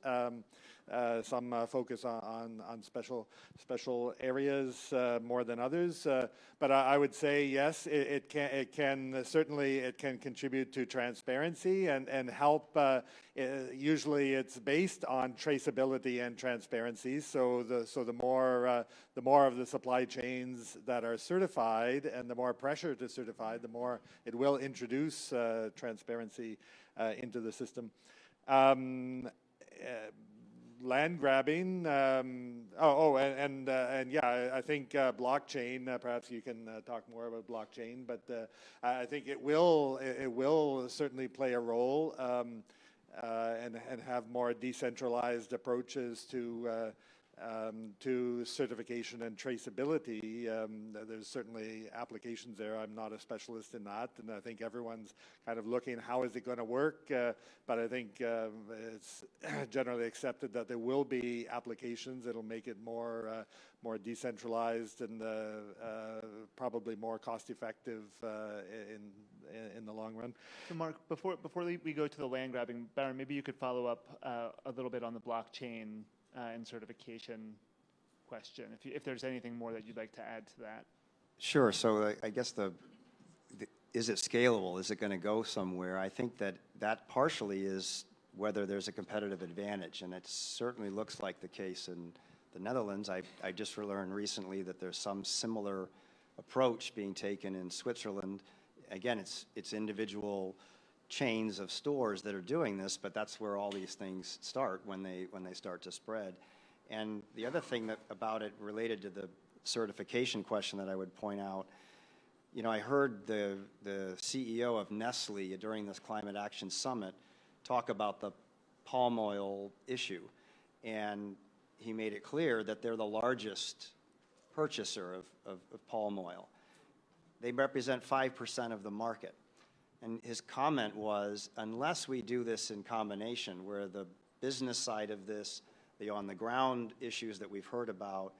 Some focus on special areas more than others. But I would say yes, it can certainly contribute to transparency and help. Usually, it's based on traceability and transparency. So the more of the supply chains that are certified, and the more pressure to certify, the more it will introduce transparency into the system. Land grabbing. And yeah, I think blockchain. Perhaps you can talk more about blockchain, but I think it will certainly play a role and have more decentralized approaches to certification and traceability. There's certainly applications there. I'm not a specialist in that, and I think everyone's kind of looking how is it going to work. But I think it's generally accepted that there will be applications. It'll make it more decentralized and probably more cost-effective in the long run. So Mark, before we go to the land grabbing, Barron, maybe you could follow up a little bit on the blockchain and certification question, if there's anything more that you'd like to add to that. Sure. So I guess is it scalable? Is it going to go somewhere? I think that partially is whether there's a competitive advantage, and it certainly looks like the case in the Netherlands. I just learned recently that there's some similar approach being taken in Switzerland. Again, it's individual chains of stores that are doing this, but that's where all these things start when they start to spread. And the other thing about it related to the certification question that I would point out, I heard the CEO of Nestle during this Climate Action Summit talk about the palm oil issue, and he made it clear that they're the largest purchaser of palm oil. They represent 5% of the market. And his comment was, unless we do this in combination, where the business side of this, the on-the-ground issues that we've heard about,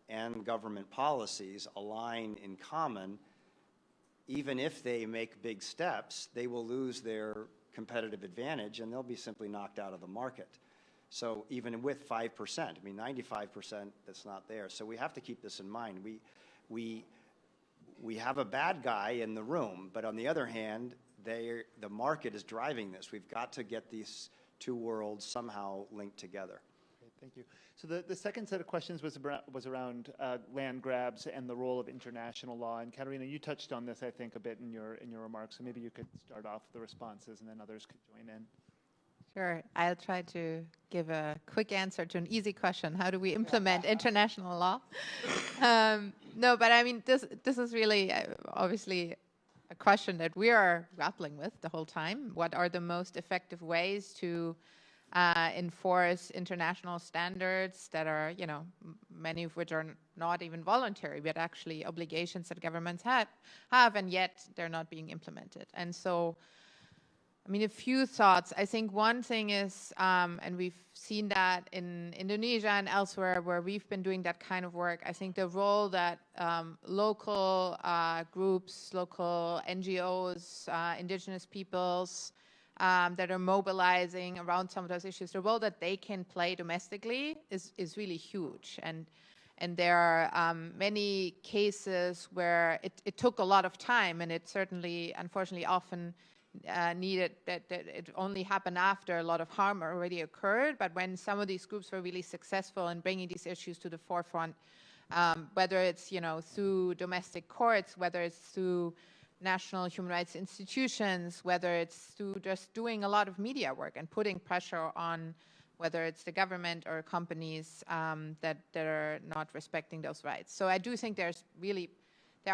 and government policies align in common, even if they make big steps, they will lose their competitive advantage and they'll be simply knocked out of the market. So even with 5%, 95% that's not there. So we have to keep this in mind. We have a bad guy in the room, but on the other hand, the market is driving this. We've got to get these two worlds somehow linked together. Great, thank you. So the second set of questions was around land grabs and the role of international law. And Katharina, you touched on this, I think, a bit in your remarks. So maybe you could start off the responses, and then others could join in. Sure. I'll try to give a quick answer to an easy question. How do we implement international law? No, but this is really obviously a question that we are grappling with the whole time. What are the most effective ways to enforce international standards that are, many of which are not even voluntary, but actually obligations that governments have, and yet they're not being implemented. And so, a few thoughts. I think one thing is, and we've seen that in Indonesia and elsewhere where we've been doing that kind of work, I think the role that local groups, local NGOs, indigenous peoples that are mobilizing around some of those issues, the role that they can play domestically is really huge. And there are many cases where it took a lot of time, and it certainly, unfortunately, often needed that it only happened after a lot of harm already occurred. But when some of these groups were really successful in bringing these issues to the forefront, whether it's through domestic courts, whether it's through national human rights institutions, whether it's to just doing a lot of media work and putting pressure on whether it's the government or companies that are not respecting those rights. So I do think there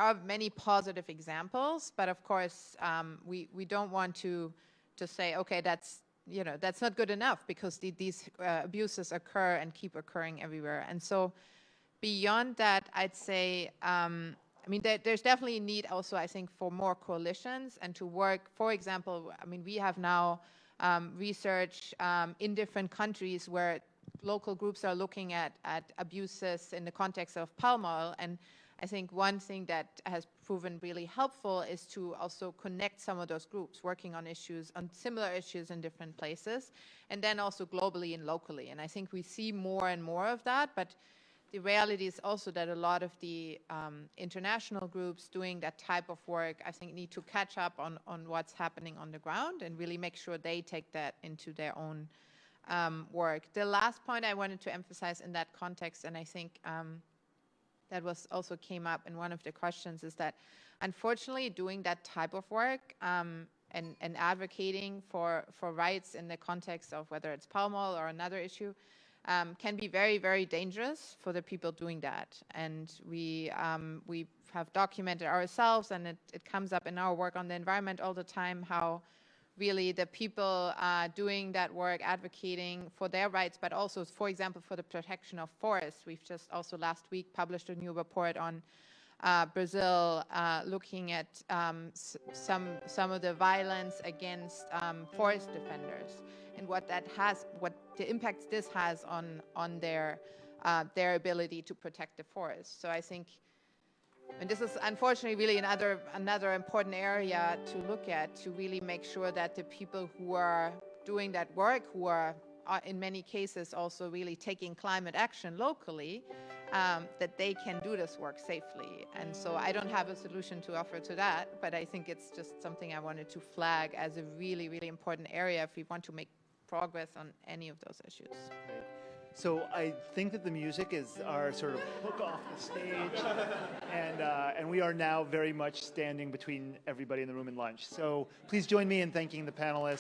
are many positive examples, but of course we don't want to say, okay, that's not good enough, because these abuses occur and keep occurring everywhere. And so beyond that, I'd say, there's definitely a need also, I think, for more coalitions and to work. For example, we have now research in different countries where local groups are looking at abuses in the context of palm oil. And I think one thing that has proven really helpful is to also connect some of those groups working on similar issues in different places, and then also globally and locally. And I think we see more and more of that, but the reality is also that a lot of the international groups doing that type of work, I think, need to catch up on what's happening on the ground and really make sure they take that into their own work. The last point I wanted to emphasize in that context, and I think that also came up in one of the questions, is that unfortunately doing that type of work and advocating for rights in the context of whether it's palm oil or another issue can be very, very dangerous for the people doing that. And we have documented ourselves, and it comes up in our work on the environment all the time, how really the people doing that work, advocating for their rights, but also, for example, for the protection of forests. We've just also last week published a new report on Brazil, looking at some of the violence against forest defenders and what the impacts this has on their ability to protect the forest. So I think, and this is unfortunately really another important area to look at, to really make sure that the people who are doing that work, who are in many cases also really taking climate action locally, that they can do this work safely. And so I don't have a solution to offer to that, but I think it's just something I wanted to flag as a really, really important area if we want to make progress on any of those issues. Great. So I think that the music is our sort of hook off the stage, and we are now very much standing between everybody in the room and lunch. So please join me in thanking the panelists.